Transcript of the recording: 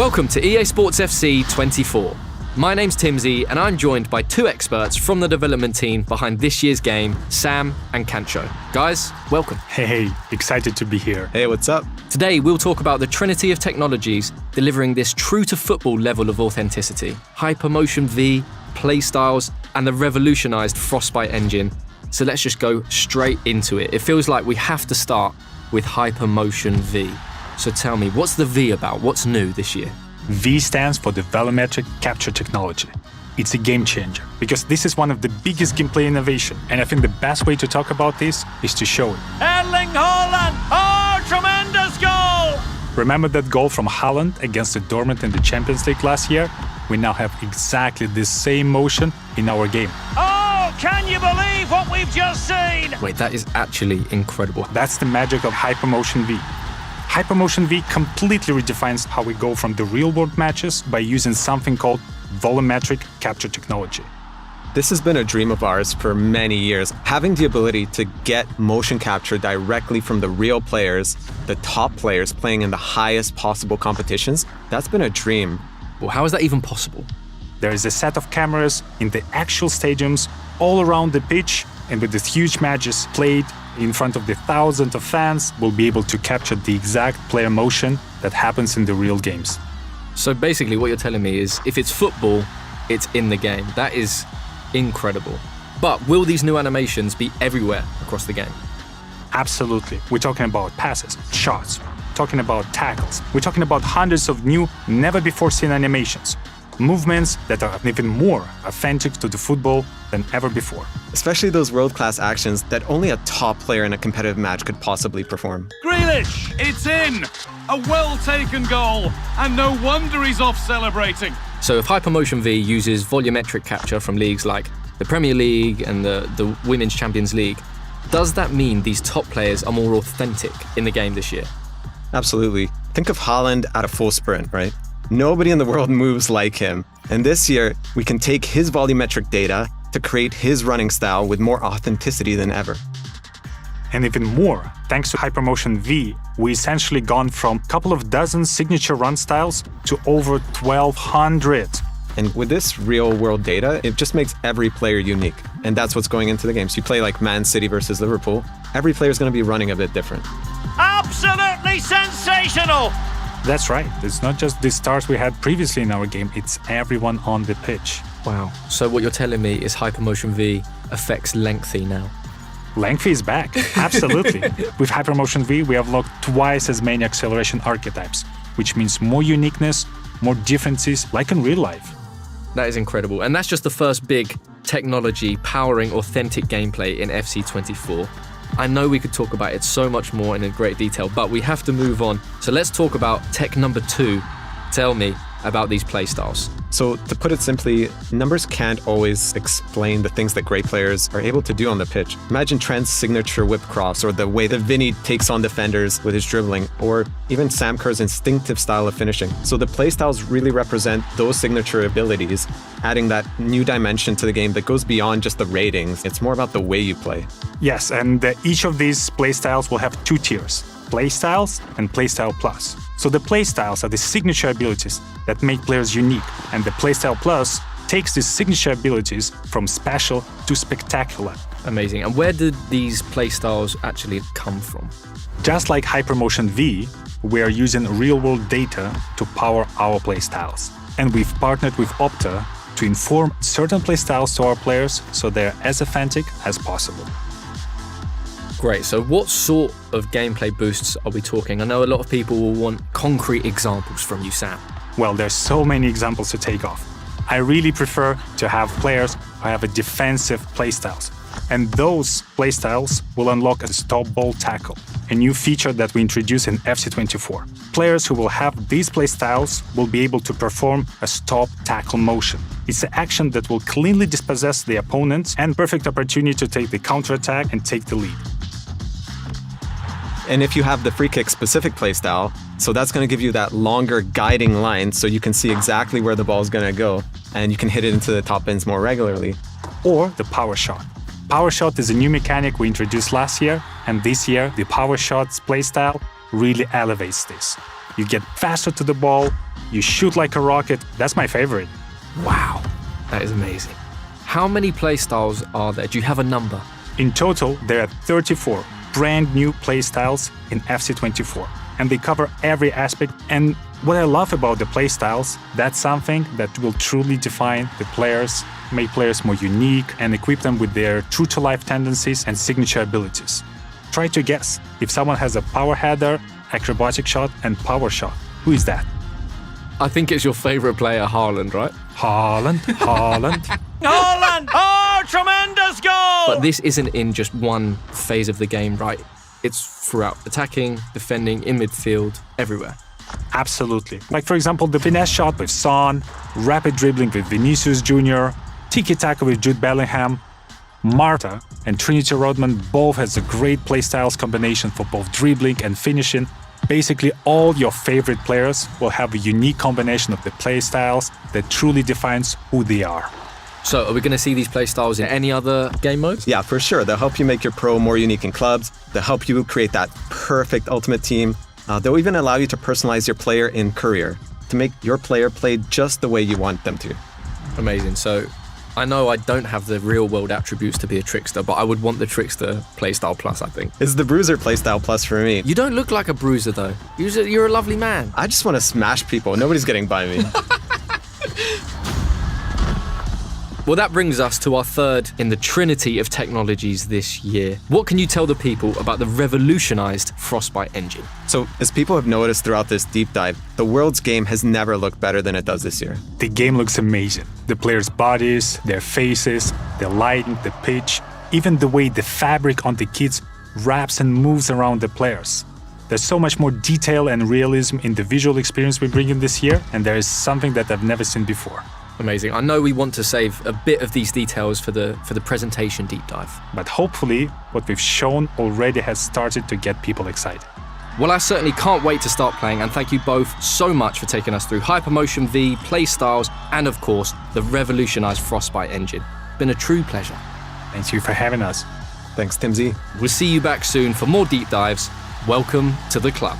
Welcome to EA Sports FC 24. My name's Timsy, and I'm joined by two experts from the development team behind this year's game, Sam and Kancho. Guys, welcome. Hey, excited to be here. Hey, what's up? Today, we'll talk about the trinity of technologies delivering this true-to-football level of authenticity. Hypermotion V, playstyles, and the revolutionized Frostbite engine. So let's just go straight into it. It feels like we have to start with Hypermotion V. So tell me, what's the V about? What's new this year? V stands for the volumetric capture technology. It's a game changer because this is one of the biggest gameplay innovation, and I think the best way to talk about this is to show it. Erling Haaland! Oh, tremendous goal! Remember that goal from Haaland against the Dortmund in the Champions League last year? We now have exactly the same motion in our game. Oh, can you believe what we've just seen? Wait, that is actually incredible. That's the magic of Hypermotion V. Hypermotion V completely redefines how we go from the real-world matches by using something called volumetric capture technology. This has been a dream of ours for many years. Having the ability to get motion capture directly from the real players, the top players playing in the highest possible competitions, that's been a dream. Well, how is that even possible? There is a set of cameras in the actual stadiums all around the pitch, and with these huge matches played in front of the thousands of fans, we'll be able to capture the exact player motion that happens in the real games. So basically what you're telling me is if it's football, it's in the game. That is incredible. But will these new animations be everywhere across the game? Absolutely. We're talking about passes, shots, talking about tackles. We're talking about hundreds of new, never-before-seen animations. Movements that are even more authentic to the football than ever before. Especially those world-class actions that only a top player in a competitive match could possibly perform. Grealish, it's in! A well-taken goal, and no wonder he's off celebrating. So if Hypermotion V uses volumetric capture from leagues like the Premier League and the Women's Champions League, does that mean these top players are more authentic in the game this year? Absolutely. Think of Haaland at a full sprint, right? Nobody in the world moves like him. And this year, we can take his volumetric data to create his running style with more authenticity than ever. And even more, thanks to Hypermotion V, we essentially gone from a couple of dozen signature run styles to over 1,200. And with this real-world data, it just makes every player unique. And that's what's going into the game. So you play like Man City versus Liverpool, every player is going to be running a bit different. Absolutely sensational! That's right. It's not just the stars we had previously in our game, it's everyone on the pitch. Wow. So what you're telling me is Hypermotion V affects lengthy now. Lengthy is back, absolutely. With Hypermotion V, we have locked twice as many acceleration archetypes, which means more uniqueness, more differences, like in real life. That is incredible. And that's just the first big technology powering authentic gameplay in FC24. I know we could talk about it so much more and in great detail, but we have to move on. So let's talk about tech number 2. Tell me about these playstyles. So to put it simply, numbers can't always explain the things that great players are able to do on the pitch. Imagine Trent's signature whip cross, or the way that Vinny takes on defenders with his dribbling, or even Sam Kerr's instinctive style of finishing. So the playstyles really represent those signature abilities, adding that new dimension to the game that goes beyond just the ratings. It's more about the way you play. Yes, and each of these playstyles will have 2 tiers, Playstyles and Playstyle Plus. So the Playstyles are the signature abilities that make players unique, and the Playstyle Plus takes these signature abilities from special to spectacular. Amazing. And where did these playstyles actually come from? Just like Hypermotion V, we are using real-world data to power our playstyles. And we've partnered with Opta to inform certain playstyles to our players so they're as authentic as possible. Great. So what sort of gameplay boosts are we talking? I know a lot of people will want concrete examples from you, Sam. Well, there's so many examples to take off. I really prefer to have players who have a defensive playstyles. And those playstyles will unlock a stop ball tackle, a new feature that we introduced in FC24. Players who will have these playstyles will be able to perform a stop tackle motion. It's an action that will cleanly dispossess the opponent and perfect opportunity to take the counterattack and take the lead. And if you have the free kick specific playstyle, so that's going to give you that longer guiding line so you can see exactly where the ball is going to go and you can hit it into the top bins more regularly. Or the power shot. Power shot is a new mechanic we introduced last year, and this year the power shots playstyle really elevates this. you get faster to the ball, you shoot like a rocket. That's my favorite. Wow, that is amazing. How many playstyles are there? Do you have a number? In total, there are 34 brand new playstyles in FC24, and they cover every aspect. And what I love about the playstyles, that's something that will truly define the players, make players more unique, and equip them with their true-to-life tendencies and signature abilities. Try to guess if someone has a power header, acrobatic shot, and power shot. Who is that? I think it's your favorite player, Haaland, right? Haaland. Haaland! Oh, tremendous goal! But this isn't in just one phase of the game, right? It's throughout attacking, defending, in midfield, everywhere. Absolutely. Like, for example, the finesse shot with Son, rapid dribbling with Vinicius Jr., tiki-taka with Jude Bellingham, Marta and Trinity Rodman both has a great playstyles combination for both dribbling and finishing. Basically, all your favorite players will have a unique combination of the playstyles that truly defines who they are. So are we going to see these playstyles in any other game modes? Yeah, for sure. They'll help you make your pro more unique in clubs. They'll help you create that perfect ultimate team. They'll even allow you to personalize your player in career to make your player play just the way you want them to. Amazing. So I know I don't have the real world attributes to be a trickster, but I would want the trickster playstyle plus, I think. It's the Bruiser playstyle plus for me. You don't look like a bruiser though. You're a lovely man. I just want to smash people. Nobody's getting by me. Well, that brings us to our third in the trinity of technologies this year. What can you tell the people about the revolutionized Frostbite engine? So, as people have noticed throughout this deep dive, the world's game has never looked better than it does this year. The game looks amazing. The players' bodies, their faces, the lighting, the pitch, even the way the fabric on the kits wraps and moves around the players. There's so much more detail and realism in the visual experience we bring in this year, and there is something that I've never seen before. Amazing. I know we want to save a bit of these details for the presentation deep dive. But hopefully, what we've shown already has started to get people excited. Well, I certainly can't wait to start playing, and thank you both so much for taking us through Hypermotion V, playstyles, and of course, the revolutionized Frostbite engine. Been a true pleasure. Thank you for having us. Thanks, Timsy. We'll see you back soon for more deep dives. Welcome to the club.